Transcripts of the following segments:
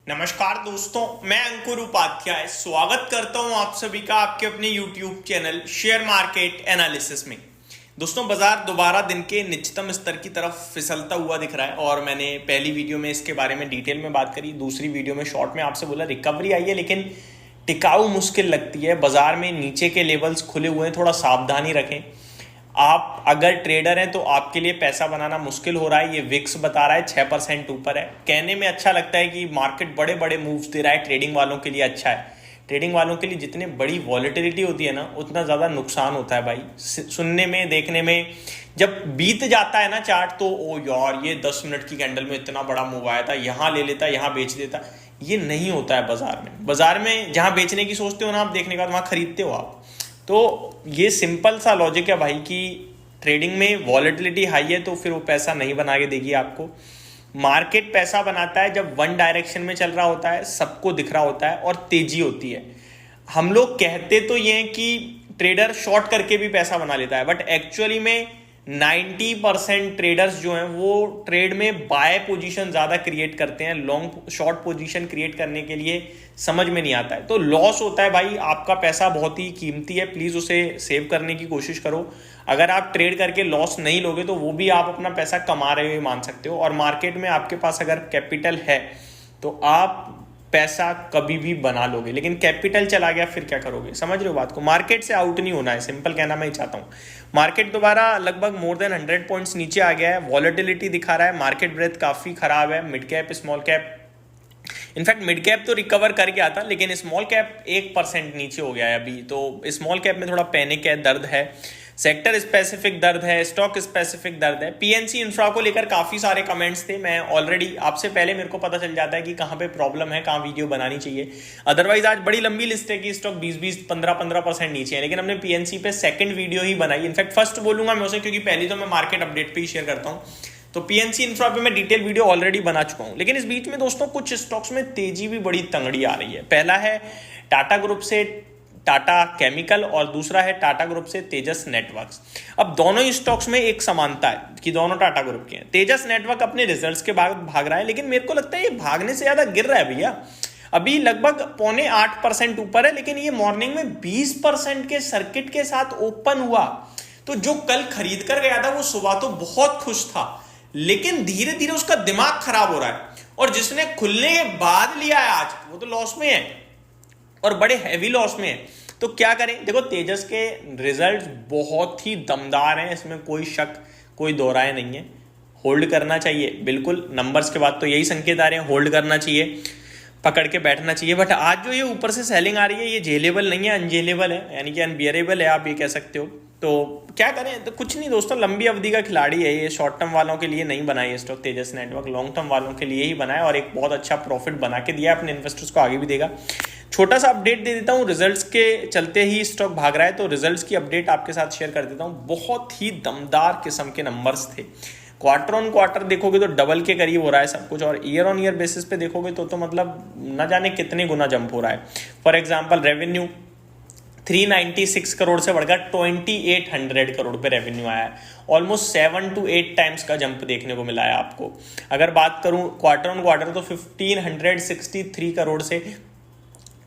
नमस्कार दोस्तों, मैं अंकुर उपाध्याय स्वागत करता हूं आप सभी का आपके अपने YouTube channel share market analysis में। दोस्तों, बाजार दोबारा दिन के निचतम स्तर की तरफ फिसलता हुआ दिख रहा है और मैंने पहली वीडियो में इसके बारे में डिटेल में बात करी, दूसरी वीडियो में शॉर्ट में आपसे बोला रिकवरी आई है लेकिन टिकाऊ मुश्किल लगती है। बाजार में नीचे के लेवल्स खुले हुए हैं, थोड़ा सावधानी रखें। आप अगर ट्रेडर हैं तो आपके लिए पैसा बनाना मुश्किल हो रहा है। ये विक्स बता रहा है 6% ऊपर है। कहने में अच्छा लगता है कि मार्केट बड़े बड़े मूव्स दे रहा है, ट्रेडिंग वालों के लिए अच्छा है। ट्रेडिंग वालों के लिए जितनी बड़ी वॉलेटिलिटी होती है ना, उतना ज़्यादा नुकसान होता है भाई। सुनने में, देखने में, जब बीत जाता है ना चार्ट तो ओ यार ये 10 मिनट की कैंडल में इतना बड़ा मूव आया था, यहाँ ले लेता, यहाँ बेच देता। ये नहीं होता है बाजार में। बाजार में जहाँ बेचने की सोचते हो ना आप, देखने के बाद वहाँ खरीदते हो आप। तो ये सिंपल सा लॉजिक है भाई कि ट्रेडिंग में वॉलेटिलिटी हाई है तो फिर वो पैसा नहीं बना के देगी आपको। मार्केट पैसा बनाता है जब वन डायरेक्शन में चल रहा होता है, सबको दिख रहा होता है और तेजी होती है। हम लोग कहते तो ये हैं कि ट्रेडर शॉर्ट करके भी पैसा बना लेता है, बट एक्चुअली में 90% ट्रेडर्स जो हैं वो ट्रेड में बाय पोजीशन ज़्यादा क्रिएट करते हैं। लॉन्ग शॉर्ट पोजीशन क्रिएट करने के लिए समझ में नहीं आता है, तो लॉस होता है भाई। आपका पैसा बहुत ही कीमती है, प्लीज़ उसे सेव करने की कोशिश करो। अगर आप ट्रेड करके लॉस नहीं लोगे तो वो भी आप अपना पैसा कमा रहे हुए मान सकते हो। और मार्केट में आपके पास अगर कैपिटल है तो आप पैसा कभी भी बना लोगे, लेकिन कैपिटल चला गया फिर क्या करोगे? समझ रहे हो बात को? मार्केट से आउट नहीं होना है, सिंपल कहना मैं ही चाहता हूँ। मार्केट दोबारा लगभग मोर देन 100 पॉइंट्स नीचे आ गया है, वॉलेटिलिटी दिखा रहा है, मार्केट ब्रेथ काफी खराब है। Mid cap, small cap, in fact mid cap तो रिकवर कर गया था लेकिन स्मॉल कैप 1% नीचे हो गया है अभी। तो स्मॉल कैप में थोड़ा पैनिक है, दर्द है, सेक्टर स्पेसिफिक दर्द है, स्टॉक स्पेसिफिक दर्द है। पीएनसी इंफ्रा को लेकर काफी सारे कमेंट्स थे। मैं ऑलरेडी आपसे पहले मेरे को पता चल जाता है कि कहाँ पे प्रॉब्लम है, कहाँ वीडियो बनानी चाहिए। अदरवाइज आज बड़ी लंबी लिस्ट है कि स्टॉक 20-20, 15-15% नीचे है, लेकिन हमने पीएनसी पे सेकंड वीडियो ही बनाई। इनफैक्ट फर्स्ट बोलूंगा मैं उसे, क्योंकि पहली तो मैं मार्केट अपडेट पे ही शेयर करता हूँ। तो पीएनसी इंफ्रा पे मैं डिटेल वीडियो ऑलरेडी बना चुका हूं। लेकिन इस बीच में दोस्तों कुछ स्टॉक्स में तेजी भी बड़ी तंगड़ी आ रही है। पहला है टाटा ग्रुप से टाटा केमिकल और दूसरा है टाटा ग्रुप से तेजस नेटवर्क्स। अब दोनों ही स्टॉक्स में एक समानता है कि दोनों टाटा ग्रुप के हैं। तेजस नेटवर्क अपने रिजल्ट्स के बाद भाग रहा है, लेकिन मेरे को लगता है ये भागने से ज्यादा गिर रहा है भैया। अभी लगभग 7.25% ऊपर है, लेकिन ये मॉर्निंग में 20% के सर्किट के साथ ओपन हुआ। तो जो कल खरीद कर गया था वो सुबह तो बहुत खुश था, लेकिन धीरे धीरे उसका दिमाग खराब हो रहा है। और जिसने खुलने के बाद लिया है आज, वो तो लॉस में है और बड़े हैवी लॉस में है। तो क्या करें? देखो, तेजस के रिजल्ट्स बहुत ही दमदार हैं, इसमें कोई शक, कोई दो राय नहीं है। होल्ड करना चाहिए, बिल्कुल। नंबर्स के बाद तो यही संकेत आ रहे हैं, होल्ड करना चाहिए, पकड़ के बैठना चाहिए। बट आज जो ये ऊपर से सेलिंग आ रही है, ये झेलेबल नहीं है, अनझेलेबल है, यानी कि अनबियरेबल है, आप ये कह सकते हो। तो क्या करें? तो कुछ नहीं दोस्तों, लंबी अवधि का खिलाड़ी है ये। शॉर्ट टर्म वालों के लिए नहीं बना ये स्टॉक तेजस नेटवर्क, लॉन्ग टर्म वालों के लिए ही बना है और एक बहुत अच्छा प्रॉफिट बना के दिया है अपने इन्वेस्टर्स को, आगे भी देगा। छोटा सा अपडेट दे देता हूँ, रिजल्ट्स के चलते ही स्टॉक भाग रहा है, तो रिजल्ट्स की अपडेट आपके साथ शेयर कर देता हूँ। बहुत ही दमदार किस्म के नंबर्स थे। क्वार्टर ऑन क्वार्टर देखोगे तो डबल के करीब हो रहा है सब कुछ, और ईयर ऑन ईयर बेसिस पे देखोगे तो मतलब न जाने कितने गुना जंप हो रहा है। फॉर एग्जांपल रेवेन्यू 396 करोड़ से बढ़कर 2800 करोड़ पे रेवेन्यू आया है। ऑलमोस्ट 7 to 8 टाइम्स का जंप देखने को मिला है आपको। अगर बात करूं क्वार्टर ऑन क्वार्टर तो 1563 करोड़ से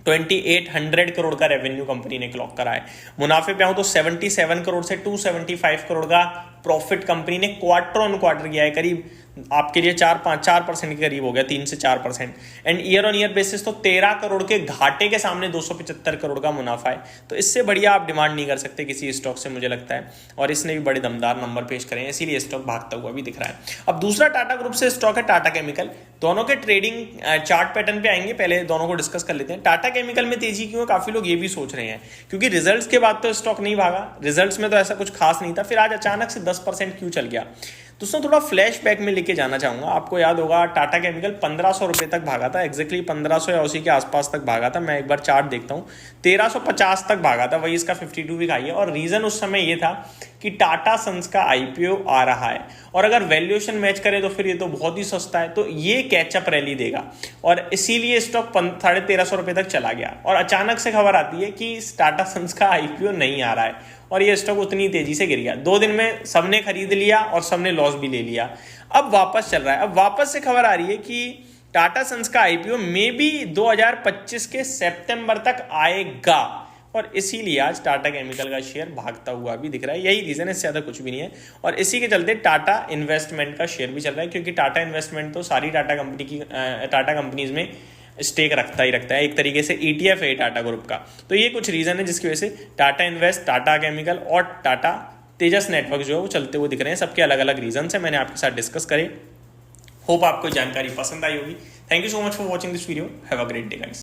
2800 करोड़ का रेवेन्यू कंपनी ने क्लॉक करा है। मुनाफे पे आऊं तो 77 करोड़ से 275 करोड़ का प्रॉफिट कंपनी ने क्वार्टर ऑन क्वार्टर किया है। करीब आपके लिए 4% के करीब हो गया, 3 से 4%। And year on year basis तो 13 करोड़ के घाटे के सामने 275 करोड़ का मुनाफा है। तो इससे बढ़िया आप डिमांड नहीं कर सकते किसी स्टॉक से, मुझे लगता है। और इसने भी बड़े दमदार नंबर पेश करे हैं, इसीलिए स्टॉक भागता हुआ भी दिख रहा है। अब दूसरा टाटा ग्रुप से स्टॉक है टाटा केमिकल। दोनों के ट्रेडिंग चार्ट पैटर्न पे आएंगे, पहले दोनों को डिस्कस कर लेते हैं। टाटा केमिकल में तेजी क्यों है, काफी लोग ये भी सोच रहे हैं, क्योंकि रिजल्ट्स के बाद तो स्टॉक नहीं भागा। रिजल्ट्स में तो ऐसा कुछ खास नहीं था, फिर आज अचानक से 10% क्यों चल गया? दोस्तों थोड़ा फ्लैशबैक में लेके जाना चाहूंगा। आपको याद होगा टाटा केमिकल 1500 रुपए तक भागा था, एग्जैक्टली 1500 या उसी के आसपास तक भागा था। मैं एक बार चार्ट देखता हूँ, 1350 तक भागा था, वही इसका 52 वीक हाई है। और रीजन उस समय ये था कि टाटा सन्स का आईपीओ आ रहा है, और अगर वैल्यूएशन मैच करे तो फिर ये तो बहुत ही सस्ता है, तो ये कैचअप रैली देगा, और इसीलिए स्टॉक 1350 रुपए तक चला गया। और अचानक से खबर आती है कि टाटा सन्स का आईपीओ नहीं आ रहा है, और ये स्टॉक उतनी तेजी से गिर गया। 2 दिन में सबने खरीद लिया और सबने लॉस भी ले लिया। अब वापस चल रहा है। अब वापस से खबर आ रही है कि टाटा सन्स का आईपीओ मे बी 2025 के सितंबर तक आएगा और इसीलिए आज टाटा केमिकल का शेयर भागता हुआ भी दिख रहा है। यही रीजन है, इससे ज़्यादा कुछ भी नहीं है। और इसी के चलते टाटा इन्वेस्टमेंट का शेयर भी चल रहा है, क्योंकि टाटा इन्वेस्टमेंट तो सारी टाटा कंपनीज में स्टेक रखता ही रखता है, एक तरीके से ETF है टाटा ग्रुप का। तो ये कुछ रीजन है जिसकी वजह से टाटा इन्वेस्ट, टाटा केमिकल और टाटा तेजस नेटवर्क जो है वो चलते हुए दिख रहे हैं। सबके अलग अलग रीजन है, मैंने आपके साथ डिस्कस करे। होप आपको जानकारी पसंद आई होगी। Thank you so much for watching this video. Have a great day guys.